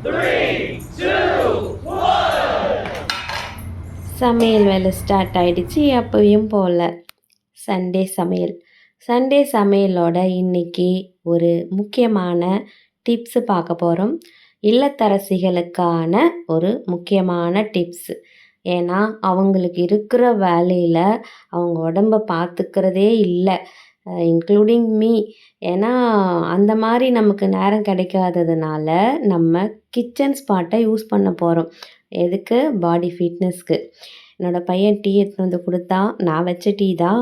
3, 2, 1. சமையல் வேலை ஸ்டார்ட் ஆகிடுச்சு. அப்பயும் போல் சண்டே சமையலோட இன்றைக்கி ஒரு முக்கியமான டிப்ஸு பார்க்க போகிறோம். இல்லத்தரசிகளுக்கான ஒரு முக்கியமான டிப்ஸு. ஏன்னா அவங்களுக்கு இருக்கிற வேலையில் அவங்க உடம்பை பார்த்துக்கிறதே இல்லை, இன்க்ளூடிங் மீ. ஏன்னா அந்த மாதிரி நமக்கு நேரம் கிடைக்காததுனால நம்ம கிச்சன் ஸ்பாட்டை யூஸ் பண்ண போகிறோம். எதுக்கு? பாடி ஃபிட்னஸ்க்கு. என்னோடய பையன் டீ எடுத்துகிட்டு வந்து கொடுத்தான். நான் வச்ச டீ தான்.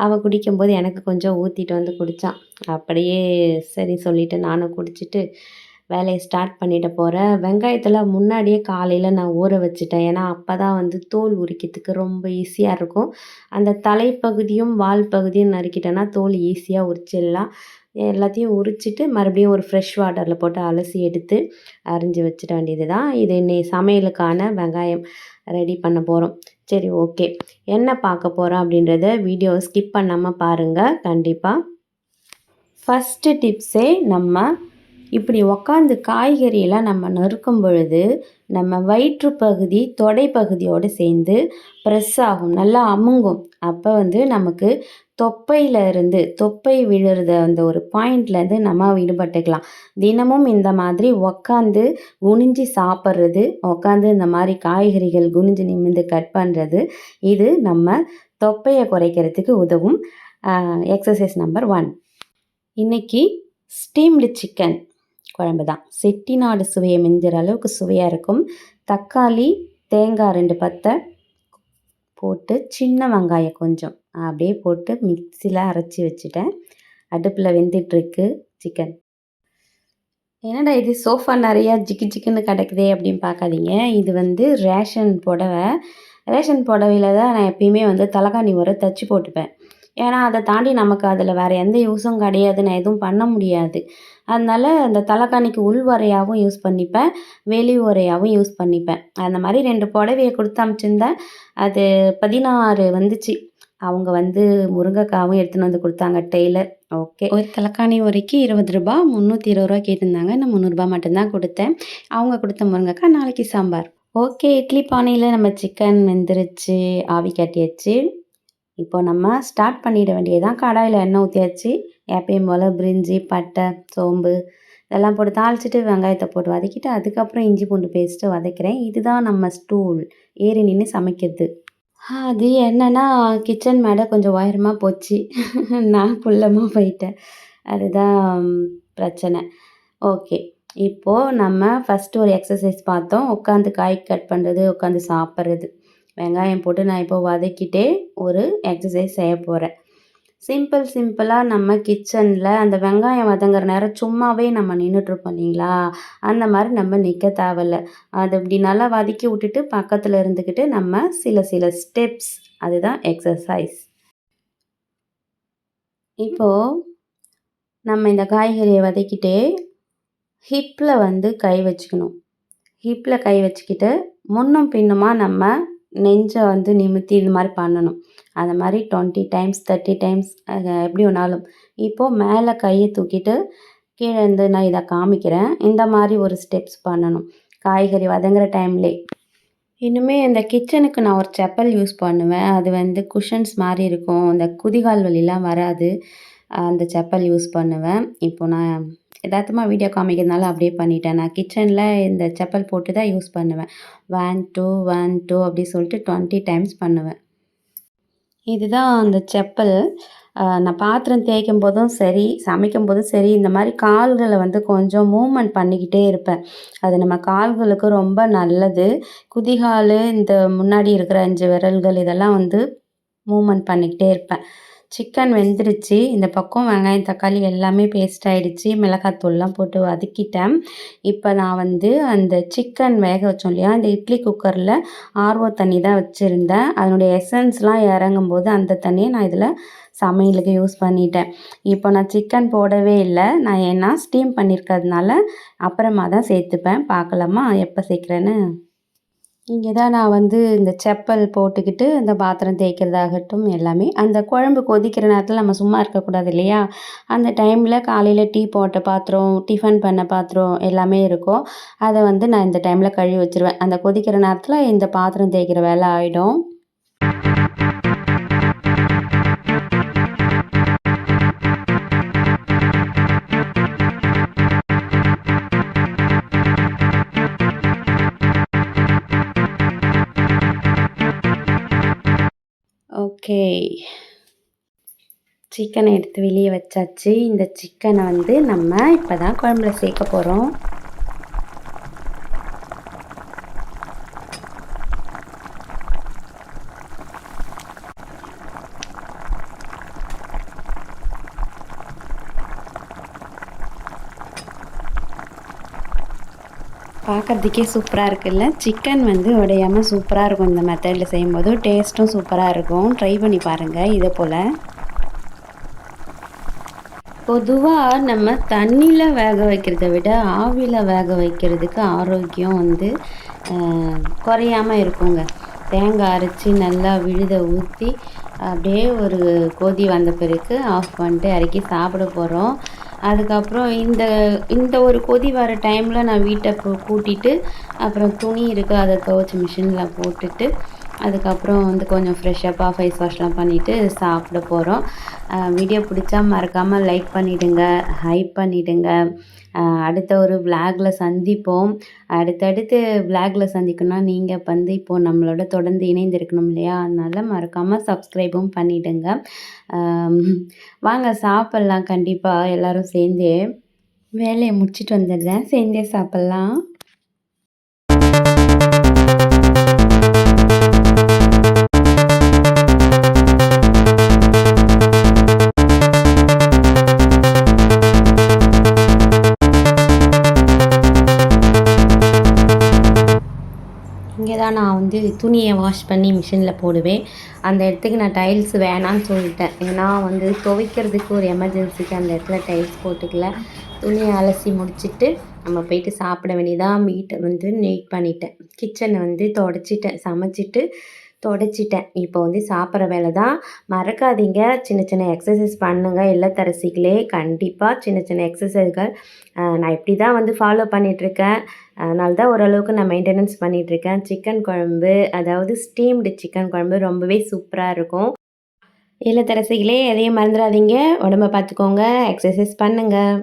அவன் குடிக்கும்போது எனக்கு கொஞ்சம் ஊற்றிட்டு வந்து குடித்தான். அப்படியே சரி சொல்லிவிட்டு நானும் குடிச்சிட்டு வேலையை ஸ்டார்ட் பண்ணிட்டு போகிறேன். வெங்காயத்தில் முன்னாடியே காலையில் நான் ஊற வச்சுட்டேன். ஏன்னா அப்போ தான் வந்து தோல் உரிக்கிறதுக்கு ரொம்ப ஈஸியாக இருக்கும். அந்த தலைப்பகுதியும் வால் பகுதியும் நறுக்கிட்டேன்னா தோல் ஈஸியாக உரிச்சிடலாம். எல்லாத்தையும் உரிச்சிட்டு மறுபடியும் ஒரு ஃப்ரெஷ் வாட்டரில் போட்டு அலசி எடுத்து அரிஞ்சு வச்சிட வேண்டியது தான். இது இன்னைக்கு சமையலுக்கான வெங்காயம் ரெடி பண்ண போகிறோம். சரி, ஓகே. என்ன பார்க்க போகிறோம் அப்படின்றத வீடியோவை ஸ்கிப் பண்ணாமல் பாருங்கள் கண்டிப்பாக. ஃபஸ்ட்டு டிப்ஸே, நம்ம இப்படி உக்காந்து காய்கறியெல்லாம் நம்ம நறுக்கும் பொழுது நம்ம வயிற்று பகுதி தொடை பகுதியோடு சேர்ந்து ப்ரெஸ் ஆகும், நல்லா அமுங்கும். அப்போ வந்து நமக்கு தொப்பை விழுறத அந்த ஒரு பாயிண்ட்லேருந்து நம்ம விடுபட்டுக்கலாம். தினமும் இந்த மாதிரி உக்காந்து குனிஞ்சு சாப்பிட்றது, உக்காந்து இந்த மாதிரி காய்கறிகள் குனிஞ்சு நிமிர்ந்து கட் பண்ணுறது, இது நம்ம தொப்பையை குறைக்கிறதுக்கு உதவும் எக்ஸசைஸ் நம்பர் 1. இன்றைக்கி ஸ்டீம்டு சிக்கன் குழம்பு தான். செட்டிநாடு சுவையை மிஞ்சிற அளவுக்கு சுவையாக இருக்கும். தக்காளி, தேங்காய் 2 பத்தை போட்டு, சின்ன வெங்காயம் கொஞ்சம் அப்படியே போட்டு மிக்சியில் அரைச்சி வச்சுட்டேன். அடுப்பில் வெந்துட்டுருக்கு சிக்கன். என்னடா இது சோஃபா நிறையா ஜிக்குன்னு கிடக்குதே அப்படின்னு பார்க்காதீங்க. இது வந்து ரேஷன் புடவையில் தான் நான் எப்பயுமே வந்து தலகாணி உரை தைச்சி போட்டுப்பேன். ஏன்னா அதை தாண்டி நமக்கு அதில் வேறு எந்த யூஸும் கிடையாது, நான் எதுவும் பண்ண முடியாது. அதனால் அந்த தலகாணிக்கு உள் உரையாகவும் யூஸ் பண்ணிப்பேன், வெளி உரையாகவும் யூஸ் பண்ணிப்பேன். அந்த மாதிரி 2 புடவையை கொடுத்து அனுப்பிச்சிருந்தேன். அது 16 வந்துச்சு. அவங்க வந்து முருங்கைக்காவும் எடுத்துன்னு வந்து கொடுத்தாங்க, டெய்லர். ஓகே. ஒரு தலகாணி உரைக்கு 20 ரூபா, 320 ரூபா கேட்டிருந்தாங்க. நான் 300 ரூபா மட்டும்தான் கொடுத்தேன். அவங்க கொடுத்த முருங்கைக்காய் நாளைக்கு சாம்பார். ஓகே, இட்லி பானையில் நம்ம சிக்கன் வெந்துருச்சு, ஆவி காட்டியாச்சு. இப்போ நம்ம ஸ்டார்ட் பண்ணிட வேண்டியதுதான். கடாயில் எண்ணெய் ஊற்றியாச்சு. எப்பயும் போல் பிரிஞ்சி, பட்டை, சோம்பு இதெல்லாம் போட்டு தாளிச்சிட்டு வெங்காயத்தை போட்டு வதக்கிட்டு அதுக்கப்புறம் இஞ்சி பூண்டு பேஸ்ட்டு வதக்கிறேன். இதுதான் நம்ம ஸ்டூல் ஏறி நின்று சமைக்கிறது. அது என்னென்னா கிச்சன் மேடை கொஞ்சம் உயரமாக போச்சு, நான் குள்ளமாக போயிட்டேன். அதுதான் பிரச்சனை. ஓகே, இப்போது நம்ம ஃபஸ்ட்டு ஒரு எக்ஸசைஸ் பார்த்தோம். உட்காந்து காய் கட் பண்ணுறது, உட்காந்து சாப்பிட்றது. வெங்காயம் போட்டு நான் இப்போ வதக்கிட்டே ஒரு எக்ஸசைஸ் செய்ய போகிறேன். சிம்பிளாக நம்ம கிச்சனில் அந்த வெங்காயம் வதங்குற நேரம் சும்மாவே நம்ம நின்றுட்டுருப்போம் இல்லைங்களா, அந்த மாதிரி நம்ம நிற்க தேவையில்ல. அது இப்படி நல்லா வதக்கி விட்டுட்டு பக்கத்தில் இருந்துக்கிட்டு நம்ம சில ஸ்டெப்ஸ், அதுதான் எக்ஸசைஸ். இப்போது நம்ம இந்த காய்கறியை வதக்கிட்டே ஹிப்பில் வந்து கை வச்சுக்கணும். ஹிப்பில் கை வச்சுக்கிட்டு முன்னும் பின்னுமா நம்ம நெஞ்சை வந்து நிமித்தி இது மாதிரி பண்ணணும். அந்த மாதிரி 20 டைம்ஸ் 30 டைம்ஸ் எப்படி வேணாலும். இப்போது மேலே கையை தூக்கிட்டு கீழே இருந்து நான் இதை காமிக்கிறேன். இந்த மாதிரி ஒரு ஸ்டெப்ஸ் பண்ணணும் காய்கறி வதங்குற டைம்லே. இன்னுமே இந்த கிச்சனுக்கு நான் ஒரு செப்பல் யூஸ் பண்ணுவேன். அது வந்து குஷன்ஸ் மாதிரி இருக்கும், இந்த குதிகால் வலிலாம் வராது. அந்த செப்பல் யூஸ் பண்ணுவேன். இப்போ நான் எதார்த்தமாக வீடியோ காமிக்கிறதுனால அப்படியே பண்ணிட்டேன். நான் கிச்சனில் இந்த செப்பல் போட்டு தான் யூஸ் பண்ணுவேன். 1 2 1 2 அப்படி சொல்லிட்டு 20 டைம்ஸ் பண்ணுவேன். இதுதான் அந்த செப்பல். நான் பாத்திரம் தேய்க்கும் போதும் சரி, சமைக்கும் போதும் சரி, இந்த மாதிரி கால்களை வந்து கொஞ்சம் மூவ்மெண்ட் பண்ணிக்கிட்டே இருப்பேன். அது நம்ம கால்களுக்கு ரொம்ப நல்லது. குதிகால், இந்த முன்னாடி இருக்கிற 5 விரல்கள் இதெல்லாம் வந்து மூவ்மெண்ட் பண்ணிக்கிட்டே இருப்பேன். சிக்கன் வெந்துருச்சு. இந்த பக்கம் வெங்காயம், தக்காளி எல்லாமே பேஸ்ட் ஆகிடுச்சு. மிளகாத்தூள்லாம் போட்டு வதக்கிட்டேன். இப்போ நான் வந்து அந்த சிக்கன் வேக வச்சோம் இல்லையா, இந்த இட்லி குக்கரில் ஆர்ஓ தண்ணி தான் வச்சுருந்தேன். அதனுடைய எசன்ஸ்லாம் இறங்கும்போது அந்த தண்ணியை நான் இதில் சமையலுக்கு யூஸ் பண்ணிட்டேன். இப்போ நான் சிக்கன் போடவே இல்லை. நான் ஏன்னா ஸ்டீம் பண்ணியிருக்கிறதுனால அப்புறமா தான் சேர்த்துப்பேன். பார்க்கலாமா எப்போ சேர்க்குறேன்னு. இங்கே தான் நான் வந்து இந்த செப்பல் போட்டுக்கிட்டு அந்த பாத்திரம் தேய்க்கிறதாகட்டும் எல்லாமே அந்த குழம்பு கொதிக்கிற நேரத்தில் நம்ம சும்மா இருக்கக்கூடாது இல்லையா? அந்த டைமில் காலையில் டீ போட்ட பாத்திரம், டிஃபன் பண்ண பாத்திரம் எல்லாமே இருக்கும். அதை வந்து நான் இந்த டைமில் கழுவி வச்சுருவேன். அந்த கொதிக்கிற நேரத்தில் இந்த பாத்திரம் தேய்க்கிற வேலை ஆகிடும். ஓகே. சிக்கனை எடுத்து வெளியே வச்சாச்சு. இந்த சிக்கனை வந்து நம்ம இப்போ தான் குழம்புல சேர்க்க போகிறோம். பார்க்குறதுக்கே சூப்பராக இருக்குல்ல. சிக்கன் வந்து உடையாமல் சூப்பராக இருக்கும். இந்த மெத்தடில் செய்யும்போது டேஸ்ட்டும் சூப்பராக இருக்கும். ட்ரை பண்ணி பாருங்கள் இதே போல். பொதுவாக நம்ம தண்ணியில் வேக வைக்கிறத விட ஆவியில் வேக வைக்கிறதுக்கு ஆரோக்கியம் வந்து குறையாமல் இருக்குங்க. தேங்காய் அரைச்சி நல்லா விழுத ஊற்றி அப்படியே ஒரு கொதி வந்த பிறகு ஆஃப் பண்ணிட்டு இறக்கி சாப்பிட போகிறோம். அதுக்கப்புறம் இந்த இந்த ஒரு கொதி வர டைமில் நான் வீட்டை கூட்டிட்டு அப்புறம் துணி இருக்குது அதை துவைச்சி மிஷினில் போட்டுட்டு அதுக்கப்புறம் வந்து கொஞ்சம் ஃப்ரெஷ்ஷப்பாக ஃபேஸ் வாஷ்லாம் பண்ணிவிட்டு சாப்பிட போகிறோம். வீடியோ பிடிச்சா மறக்காமல் லைக் பண்ணிவிடுங்க, ஹைப் பண்ணிவிடுங்க. அடுத்த ஒரு விளாகில் சந்திப்போம். அடுத்தடுத்து விளாகில் சந்திக்கணும்னா நீங்கள் வந்து இப்போது நம்மளோட தொடர்ந்து இணைந்திருக்கணும் இல்லையா? அதனால் மறக்காமல் சப்ஸ்கிரைபும் பண்ணிவிடுங்க. வாங்க சாப்பிட்லாம் கண்டிப்பாக எல்லோரும் சேர்ந்தே. வேலையை முடிச்சுட்டு வந்துடுறேன், சேர்ந்தே சாப்பிட்லாம். இங்கே தான் நான் வந்து துணியை வாஷ் பண்ணி மிஷினில் போடுவேன். அந்த இடத்துக்கு நான் டைல்ஸ் வேணான்னு சொல்லிட்டேன். ஏன்னா வந்து துவைக்கிறதுக்கு ஒரு எமர்ஜென்சிக்கு அந்த இடத்துல டைல்ஸ் போட்டுக்கல. துணியை அலசி முடிச்சுட்டு நம்ம போயிட்டு சாப்பிட வேண்டியதான். வீட்டை வந்து நீட் பண்ணிட்டேன், கிச்சனை வந்து சமைச்சிட்டு தொடச்சிட்டேன். இப்போ வந்து சாப்பிட்ற வேலை தான். மறக்காதீங்க, சின்ன சின்ன எக்ஸசைஸ் பண்ணுங்கள் இல்லத்தரசிகளே. கண்டிப்பாக சின்ன சின்ன எக்ஸசைஸ்கள் நான் இப்படி தான் வந்து ஃபாலோ பண்ணிகிட்ருக்கேன். அதனால தான் ஓரளவுக்கு நான் மெயின்டெனன்ஸ் பண்ணிகிட்ருக்கேன். சிக்கன் குழம்பு, அதாவது ஸ்டீம்டு சிக்கன் குழம்பு ரொம்பவே சூப்பராக இருக்கும். இல்லத்தரசிகளே எதையும் மறந்துடாதீங்க. உடம்ப பார்த்துக்கோங்க, எக்ஸசைஸ் பண்ணுங்கள்.